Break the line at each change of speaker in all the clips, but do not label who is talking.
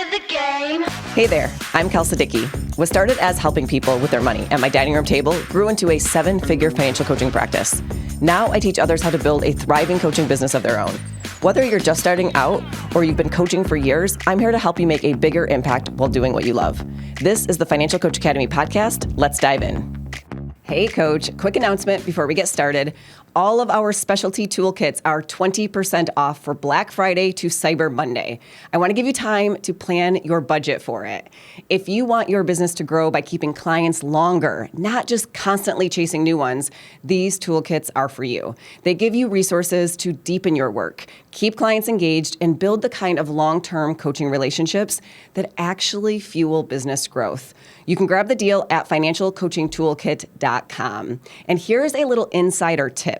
the game.
Hey there, I'm Kel Siddiqui. What started as helping people with their money at my dining room table grew into a 7-figure financial coaching practice. Now I teach others how to build a thriving coaching business of their own. Whether you're just starting out or you've been coaching for years, I'm here to help you make a bigger impact while doing what you love. This is the Financial Coach Academy podcast. Let's dive in. Hey Coach, quick announcement before we get started. All of our specialty toolkits are 20% off for Black Friday to Cyber Monday. I want to give you time to plan your budget for it. If you want your business to grow by keeping clients longer, not just constantly chasing new ones, these toolkits are for you. They give you resources to deepen your work, keep clients engaged, and build the kind of long-term coaching relationships that actually fuel business growth. You can grab the deal at financialcoachingtoolkit.com. And here's a little insider tip.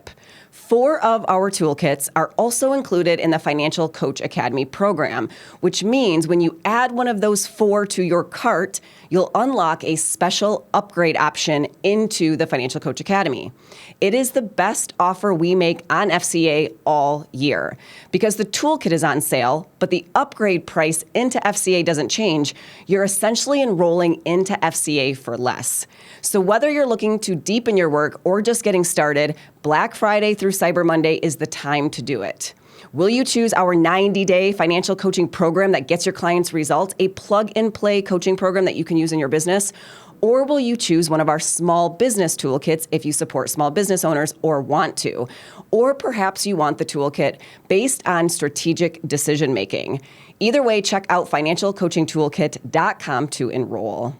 4 of our toolkits are also included in the Financial Coach Academy program, which means when you add one of those 4 to your cart, you'll unlock a special upgrade option into the Financial Coach Academy. It is the best offer we make on FCA all year. Because the toolkit is on sale, but the upgrade price into FCA doesn't change, you're essentially enrolling into FCA for less. So whether you're looking to deepen your work or just getting started, Black Friday through Cyber Monday is the time to do it. Will you choose our 90-day financial coaching program that gets your clients results, a plug-and-play coaching program that you can use in your business? Or will you choose one of our small business toolkits if you support small business owners or want to? Or perhaps you want the toolkit based on strategic decision making. Either way, check out financialcoachingtoolkit.com to enroll.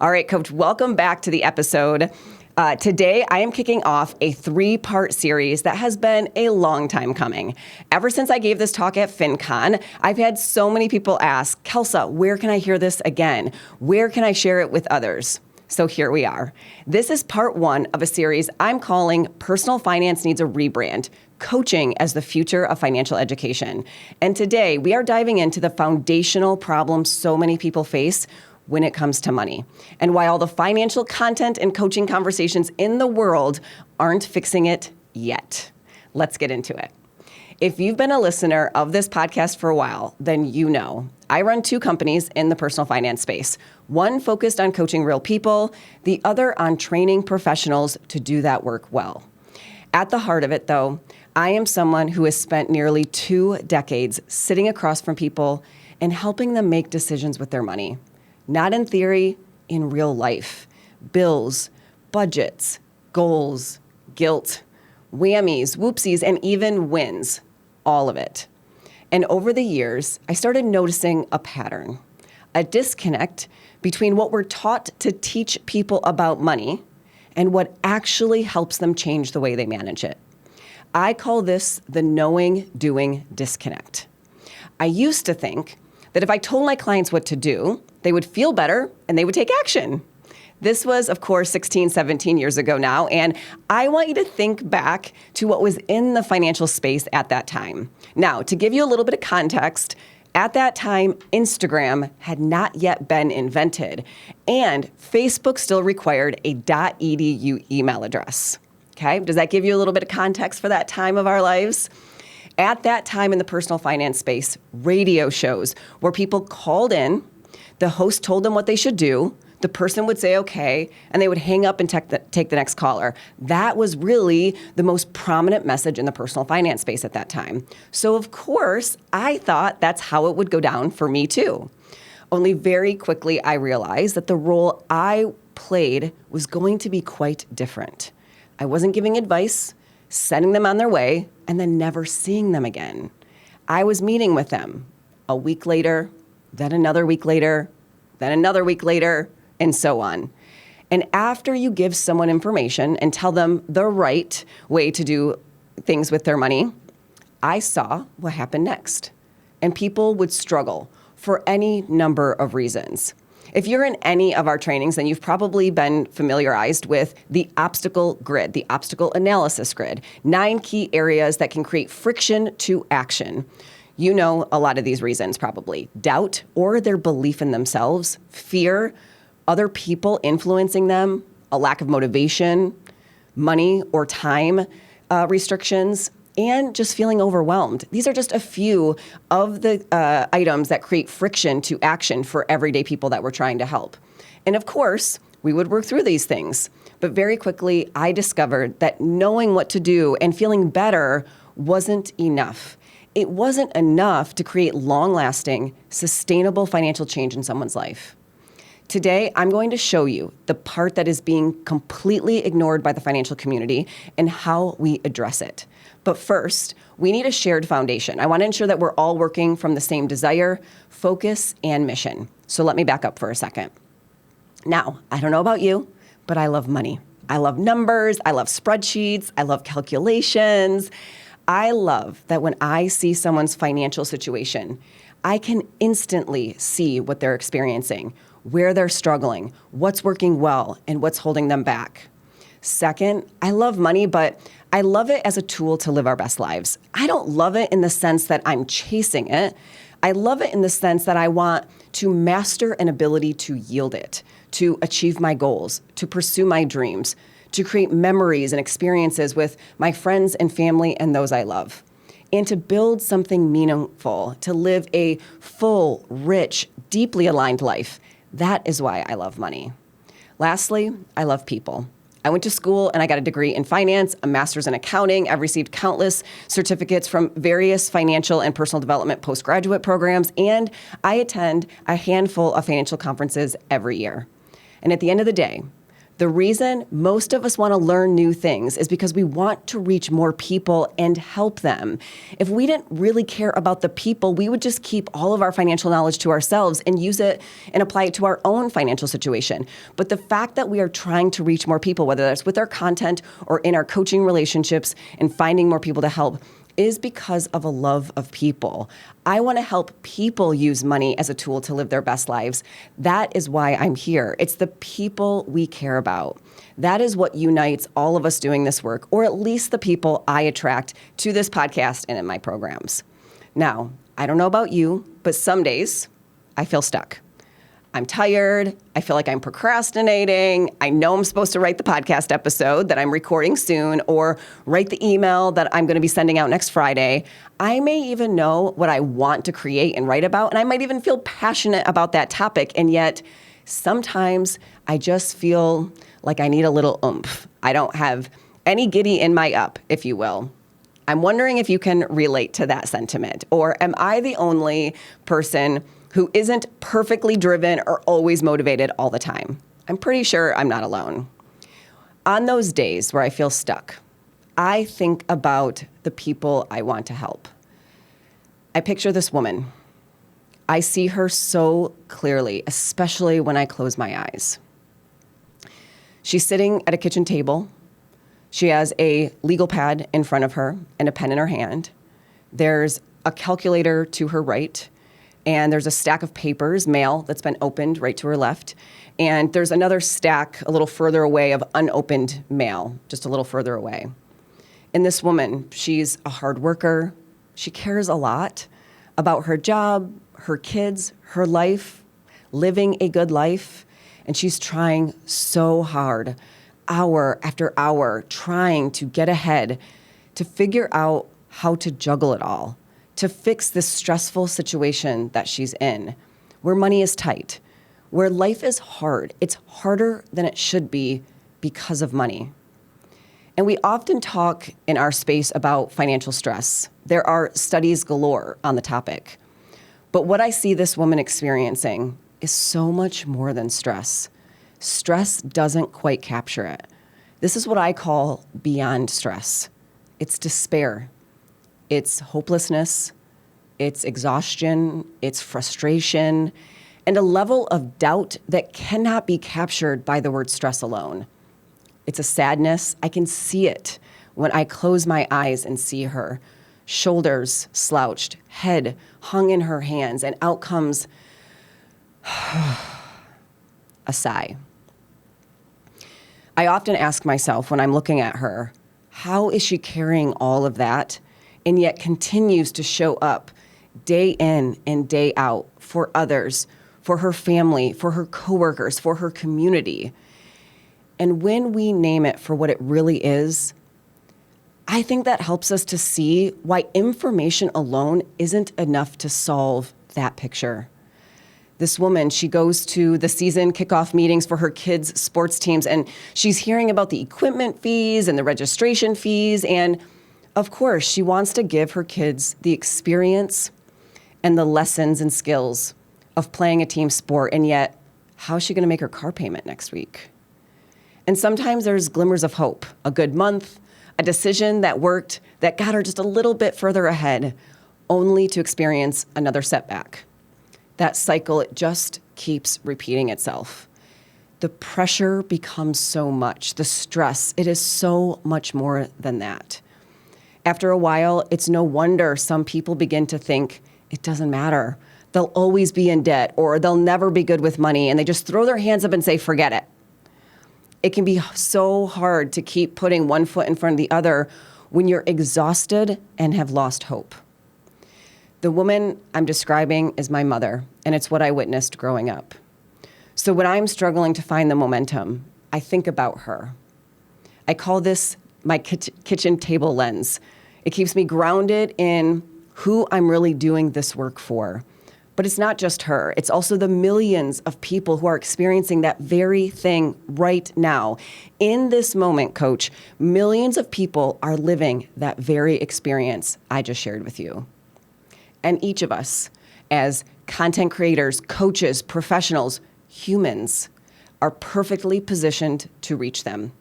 All right, Coach, welcome back to the episode. Today, I am kicking off a 3-part series that has been a long time coming. Ever since I gave this talk at FinCon, I've had so many people ask, Kelsa, where can I hear this again? Where can I share it with others? So here we are. This is part 1 of a series I'm calling Personal Finance Needs a Rebrand, Coaching as the Future of Financial Education. And today, we are diving into the foundational problems so many people face when it comes to money, and why all the financial content and coaching conversations in the world aren't fixing it yet. Let's get into it. If you've been a listener of this podcast for a while, then you know I run 2 companies in the personal finance space. One focused on coaching real people, the other on training professionals to do that work well. At the heart of it, though, I am someone who has spent nearly 2 decades sitting across from people and helping them make decisions with their money. Not in theory, in real life. Bills, budgets, goals, guilt, whammies, whoopsies, and even wins. All of it. And over the years, I started noticing a pattern, a disconnect between what we're taught to teach people about money and what actually helps them change the way they manage it. I call this the knowing-doing disconnect. I used to think that if I told my clients what to do, they would feel better and they would take action. This was, of course, 16, 17 years ago now, and I want you to think back to what was in the financial space at that time. Now, to give you a little bit of context, at that time, Instagram had not yet been invented, and Facebook still required a .edu email address. Okay, does that give you a little bit of context for that time of our lives? At that time in the personal finance space, radio shows where people called in, the host told them what they should do, the person would say okay, and they would hang up and take the next caller. That was really the most prominent message in the personal finance space at that time. So of course, I thought that's how it would go down for me too. Only very quickly I realized that the role I played was going to be quite different. I wasn't giving advice, sending them on their way, and then never seeing them again. I was meeting with them a week later, then another week later, then another week later, and so on. And after you give someone information and tell them the right way to do things with their money, I saw what happened next. And people would struggle for any number of reasons. If you're in any of our trainings, then you've probably been familiarized with the obstacle grid, the obstacle analysis grid, 9 key areas that can create friction to action. You know a lot of these reasons probably. Doubt or their belief in themselves, fear, other people influencing them, a lack of motivation, money or time restrictions, and just feeling overwhelmed. These are just a few of the items that create friction to action for everyday people that we're trying to help. And of course, we would work through these things. But very quickly, I discovered that knowing what to do and feeling better wasn't enough. It wasn't enough to create long-lasting, sustainable financial change in someone's life. Today, I'm going to show you the part that is being completely ignored by the financial community and how we address it. But first, we need a shared foundation. I want to ensure that we're all working from the same desire, focus, and mission. So let me back up for a second. Now, I don't know about you, but I love money. I love numbers. I love spreadsheets. I love calculations. I love that when I see someone's financial situation, I can instantly see what they're experiencing, where they're struggling, what's working well, and what's holding them back. Second, I love money, but I love it as a tool to live our best lives. I don't love it in the sense that I'm chasing it. I love it in the sense that I want to master an ability to yield it, to achieve my goals, to pursue my dreams, to create memories and experiences with my friends and family and those I love, and to build something meaningful, to live a full, rich, deeply aligned life. That is why I love money. Lastly, I love people. I went to school and I got a degree in finance, a master's in accounting. I've received countless certificates from various financial and personal development postgraduate programs, and I attend a handful of financial conferences every year. And at the end of the day, the reason most of us want to learn new things is because we want to reach more people and help them. If we didn't really care about the people, we would just keep all of our financial knowledge to ourselves and use it and apply it to our own financial situation. But the fact that we are trying to reach more people, whether that's with our content or in our coaching relationships and finding more people to help, is because of a love of people. I want to help people use money as a tool to live their best lives. That is why I'm here. It's the people we care about. That is what unites all of us doing this work, or at least the people I attract to this podcast and in my programs. Now, I don't know about you, but some days I feel stuck. I'm tired. I feel like I'm procrastinating. I know I'm supposed to write the podcast episode that I'm recording soon or write the email that I'm going to be sending out next Friday. I may even know what I want to create and write about, and I might even feel passionate about that topic. And yet sometimes I just feel like I need a little oomph. I don't have any giddy in my up, if you will. I'm wondering if you can relate to that sentiment, or am I the only person who isn't perfectly driven or always motivated all the time? I'm pretty sure I'm not alone. On those days where I feel stuck, I think about the people I want to help. I picture this woman. I see her so clearly, especially when I close my eyes. She's sitting at a kitchen table. She has a legal pad in front of her and a pen in her hand. There's a calculator to her right, and there's a stack of papers, mail, that's been opened right to her left. And there's another stack a little further away of unopened mail, just a little further away. And this woman, she's a hard worker. She cares a lot about her job, her kids, her life, living a good life. And she's trying so hard, hour after hour, trying to get ahead, to figure out how to juggle it all, to fix this stressful situation that she's in, where money is tight, where life is hard. It's harder than it should be because of money. And we often talk in our space about financial stress. There are studies galore on the topic. But what I see this woman experiencing is so much more than stress. Stress doesn't quite capture it. This is what I call beyond stress. It's despair. It's hopelessness, it's exhaustion, it's frustration, and a level of doubt that cannot be captured by the word stress alone. It's a sadness. I can see it when I close my eyes and see her. Shoulders slouched, head hung in her hands, and out comes a sigh. I often ask myself when I'm looking at her, how is she carrying all of that and yet continues to show up day in and day out for others, for her family, for her coworkers, for her community? And when we name it for what it really is, I think that helps us to see why information alone isn't enough to solve that picture. This woman, she goes to the season kickoff meetings for her kids' sports teams, and she's hearing about the equipment fees and the registration fees. And of course, she wants to give her kids the experience and the lessons and skills of playing a team sport. And yet, how's she going to make her car payment next week? And sometimes there's glimmers of hope, a good month, a decision that worked, that got her just a little bit further ahead, only to experience another setback. That cycle, it just keeps repeating itself. The pressure becomes so much, the stress, it is so much more than that. After a while, it's no wonder some people begin to think it doesn't matter. They'll always be in debt, or they'll never be good with money, and they just throw their hands up and say, forget it. It can be so hard to keep putting one foot in front of the other when you're exhausted and have lost hope. The woman I'm describing is my mother, and it's what I witnessed growing up. So when I'm struggling to find the momentum, I think about her. I call this my kitchen table lens. It keeps me grounded in who I'm really doing this work for. But it's not just her. It's also the millions of people who are experiencing that very thing right now. In this moment, Coach, millions of people are living that very experience I just shared with you. And each of us, as content creators, coaches, professionals, humans, are perfectly positioned to reach them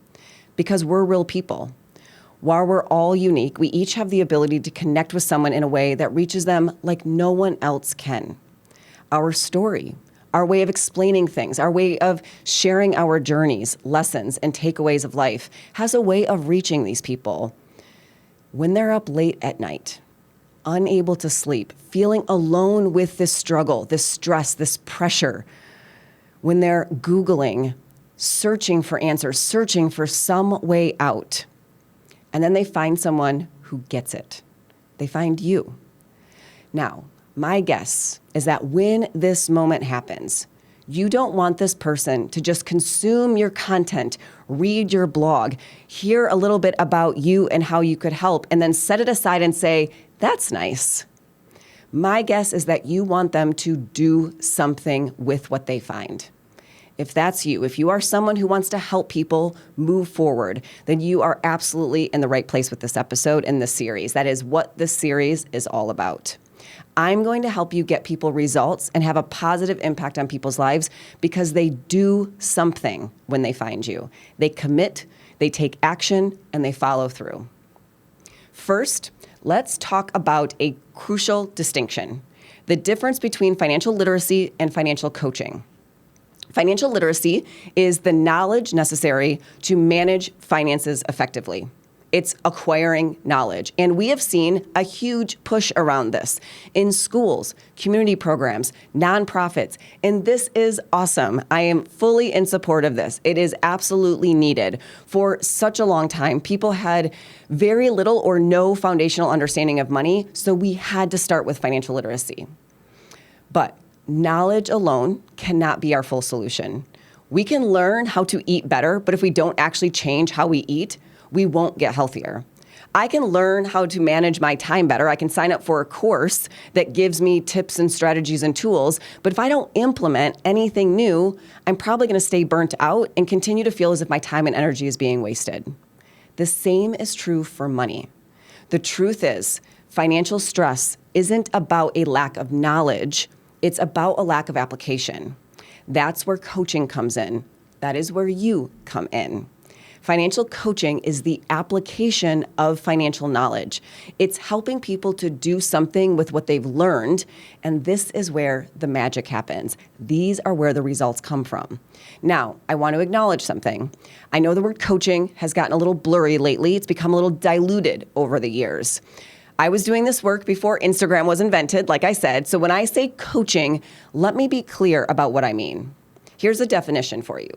because we're real people. While we're all unique, we each have the ability to connect with someone in a way that reaches them like no one else can. Our story, our way of explaining things, our way of sharing our journeys, lessons, and takeaways of life has a way of reaching these people. When they're up late at night, unable to sleep, feeling alone with this struggle, this stress, this pressure, when they're Googling, searching for answers, searching for some way out, and then they find someone who gets it. They find you. Now, my guess is that when this moment happens, you don't want this person to just consume your content, read your blog, hear a little bit about you and how you could help, and then set it aside and say, that's nice. My guess is that you want them to do something with what they find. If that's you, if you are someone who wants to help people move forward, then you are absolutely in the right place with this episode and this series. That is what this series is all about. I'm going to help you get people results and have a positive impact on people's lives because they do something when they find you. They commit, they take action, and they follow through. First, let's talk about a crucial distinction, the difference between financial literacy and financial coaching. Financial literacy is the knowledge necessary to manage finances effectively. It's acquiring knowledge. And we have seen a huge push around this in schools, community programs, nonprofits. And this is awesome. I am fully in support of this. It is absolutely needed. For such a long time, people had very little or no foundational understanding of money, so we had to start with financial literacy. But knowledge alone cannot be our full solution. We can learn how to eat better, but if we don't actually change how we eat, we won't get healthier. I can learn how to manage my time better. I can sign up for a course that gives me tips and strategies and tools. But if I don't implement anything new, I'm probably going to stay burnt out and continue to feel as if my time and energy is being wasted. The same is true for money. The truth is, financial stress isn't about a lack of knowledge. It's about a lack of application. That's where coaching comes in. That is where you come in. Financial coaching is the application of financial knowledge. It's helping people to do something with what they've learned, and this is where the magic happens. These are where the results come from. Now, I want to acknowledge something. I know the word coaching has gotten a little blurry lately. It's become a little diluted over the years. I was doing this work before Instagram was invented, like I said, so when I say coaching, let me be clear about what I mean. Here's a definition for you.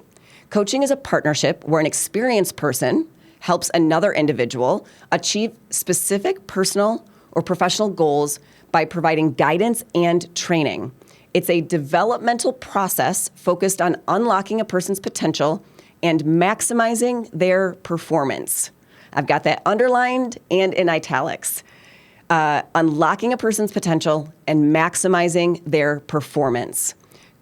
Coaching is a partnership where an experienced person helps another individual achieve specific personal or professional goals by providing guidance and training. It's a developmental process focused on unlocking a person's potential and maximizing their performance. I've got that underlined and in italics. Unlocking a person's potential and maximizing their performance.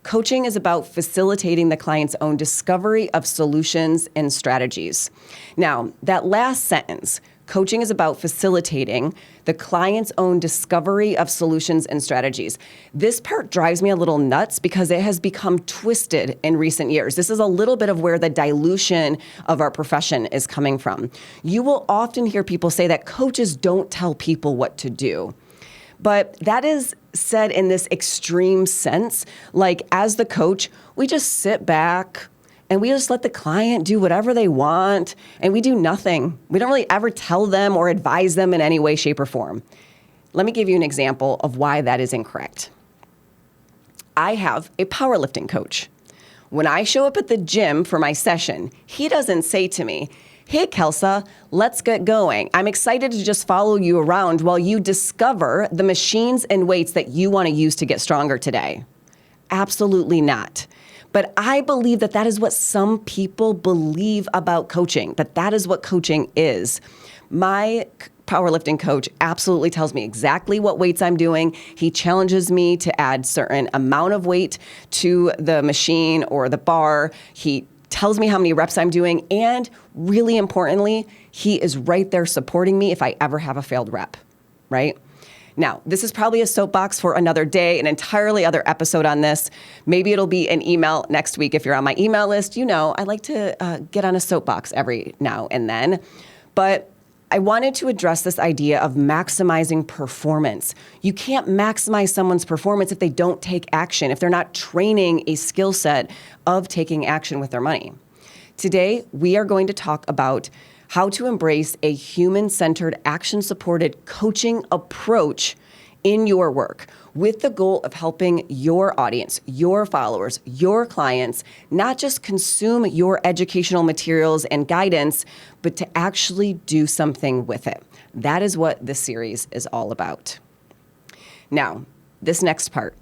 Coaching is about facilitating the client's own discovery of solutions and strategies. Now, that last sentence, coaching is about facilitating the client's own discovery of solutions and strategies. This part drives me a little nuts because it has become twisted in recent years. This is a little bit of where the dilution of our profession is coming from. You will often hear people say that coaches don't tell people what to do. But that is said in this extreme sense, like as the coach, we just sit back and we just let the client do whatever they want and we do nothing. We don't really ever tell them or advise them in any way, shape, or form. Let me give you an example of why that is incorrect. I have a powerlifting coach. When I show up at the gym for my session, he doesn't say to me, "Hey, Kelsa, let's get going. I'm excited to just follow you around while you discover the machines and weights that you want to use to get stronger today." Absolutely not. But I believe that that is what some people believe about coaching, but that is what coaching is. My powerlifting coach absolutely tells me exactly what weights I'm doing. He challenges me to add certain amount of weight to the machine or the bar. He tells me how many reps I'm doing, and really importantly, he is right there supporting me if I ever have a failed rep, right? Now, this is probably a soapbox for another day, an entirely other episode on this. Maybe it'll be an email next week. If you're on my email list, you know I like to get on a soapbox every now and then. But I wanted to address this idea of maximizing performance. You can't maximize someone's performance if they don't take action, if they're not training a skill set of taking action with their money. Today, we are going to talk about how to embrace a human-centered, action-supported coaching approach in your work with the goal of helping your audience, your followers, your clients, not just consume your educational materials and guidance, but to actually do something with it. That is what this series is all about. Now, this next part,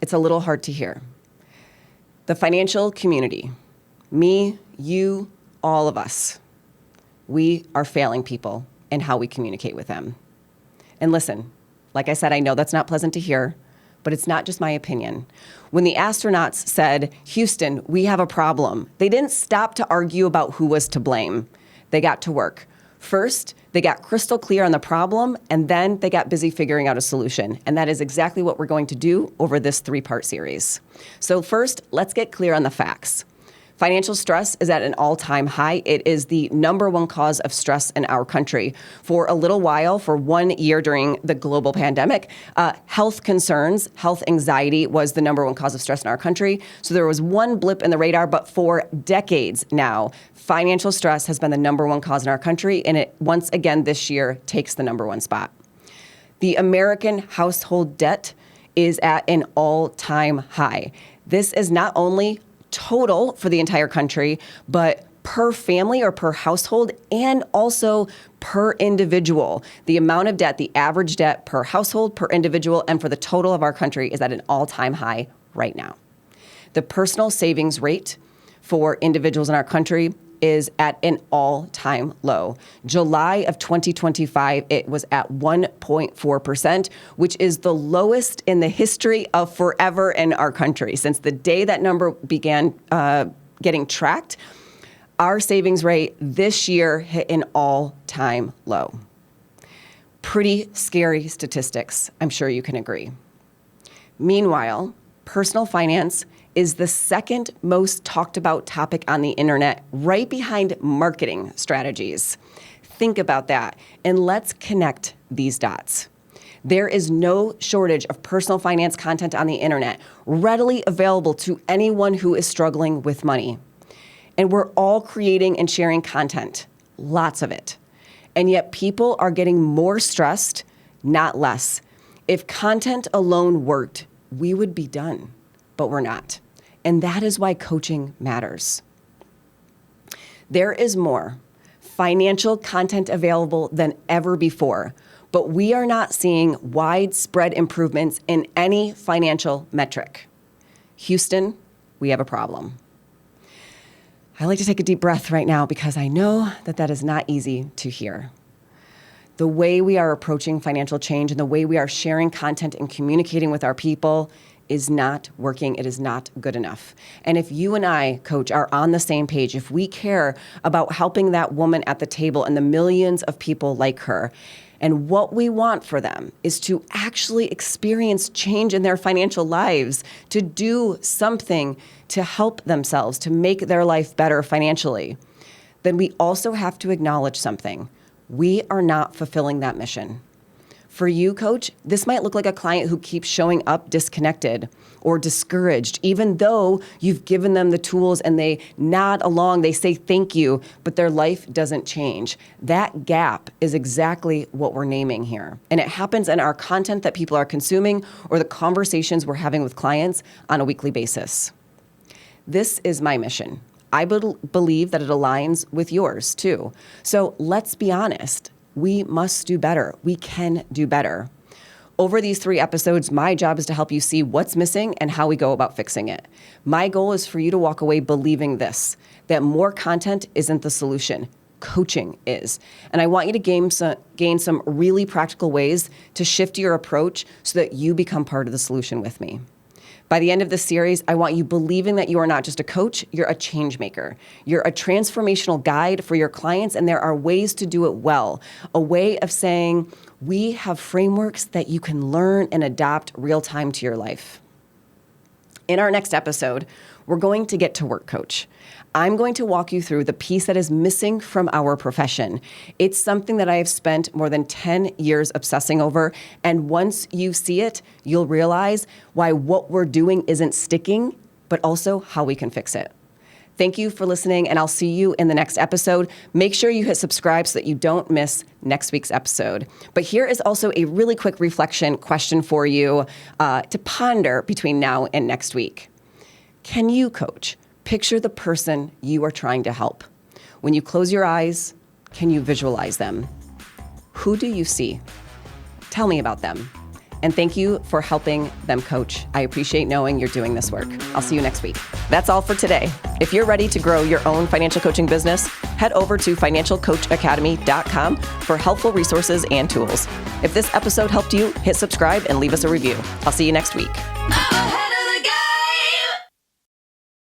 it's a little hard to hear. The financial community, me, you, all of us, we are failing people in how we communicate with them. And listen, like I said, I know that's not pleasant to hear, but it's not just my opinion. When the astronauts said, "Houston, we have a problem," they didn't stop to argue about who was to blame. They got to work. First, they got crystal clear on the problem, and then they got busy figuring out a solution. And that is exactly what we're going to do over this 3-part series. So first, let's get clear on the facts. Financial stress is at an all-time high. It is the #1 cause of stress in our country. For a little while, for 1 year during the global pandemic, health concerns, health anxiety was the #1 cause of stress in our country. So there was one blip in the radar, but for decades now, financial stress has been the #1 cause in our country, and it once again this year takes the #1 spot. The American household debt is at an all-time high. This is not only total for the entire country, but per family or per household, and also per individual. The amount of debt, the average debt per household, per individual, and for the total of our country is at an all-time high right now. The personal savings rate for individuals in our country is at an all-time low. July of 2025, it was at 1.4%, which is the lowest in the history of forever in our country. Since the day that number began getting tracked, our savings rate this year hit an all-time low. Pretty scary statistics, I'm sure you can agree. Meanwhile, personal finance is the second most talked about topic on the internet, right behind marketing strategies. Think about that, and let's connect these dots. There is no shortage of personal finance content on the internet, readily available to anyone who is struggling with money. And we're all creating and sharing content, lots of it. And yet people are getting more stressed, not less. If content alone worked, we would be done, but we're not. And that is why coaching matters. There is more financial content available than ever before, but we are not seeing widespread improvements in any financial metric. Houston, we have a problem. I like to take a deep breath right now because I know that that is not easy to hear. The way we are approaching financial change and the way we are sharing content and communicating with our people is not working. It is not good enough. And if you and I, Coach, are on the same page, if we care about helping that woman at the table and the millions of people like her, and what we want for them is to actually experience change in their financial lives, to do something to help themselves, to make their life better financially, then we also have to acknowledge something. We are not fulfilling that mission. For you, Coach, this might look like a client who keeps showing up disconnected or discouraged, even though you've given them the tools and they nod along, they say thank you, but their life doesn't change. That gap is exactly what we're naming here. And it happens in our content that people are consuming or the conversations we're having with clients on a weekly basis. This is my mission. I believe that it aligns with yours too. So let's be honest. We must do better. We can do better. Over these 3 episodes, my job is to help you see what's missing and how we go about fixing it. My goal is for you to walk away believing this, that more content isn't the solution. Coaching is. And I want you to gain some really practical ways to shift your approach so that you become part of the solution with me. By the end of this series, I want you believing that you are not just a coach, you're a change maker. You're a transformational guide for your clients, and there are ways to do it well. A way of saying, we have frameworks that you can learn and adopt real time to your life. In our next episode, we're going to get to work, Coach. I'm going to walk you through the piece that is missing from our profession. It's something that I have spent more than 10 years obsessing over. And once you see it, you'll realize why what we're doing isn't sticking, but also how we can fix it. Thank you for listening, and I'll see you in the next episode. Make sure you hit subscribe so that you don't miss next week's episode. But here is also a really quick reflection question for you to ponder between now and next week. Can you, Coach, picture the person you are trying to help? When you close your eyes, can you visualize them? Who do you see? Tell me about them. And thank you for helping them, Coach. I appreciate knowing you're doing this work. I'll see you next week. That's all for today. If you're ready to grow your own financial coaching business, head over to financialcoachacademy.com for helpful resources and tools. If this episode helped you, hit subscribe and leave us a review. I'll see you next week.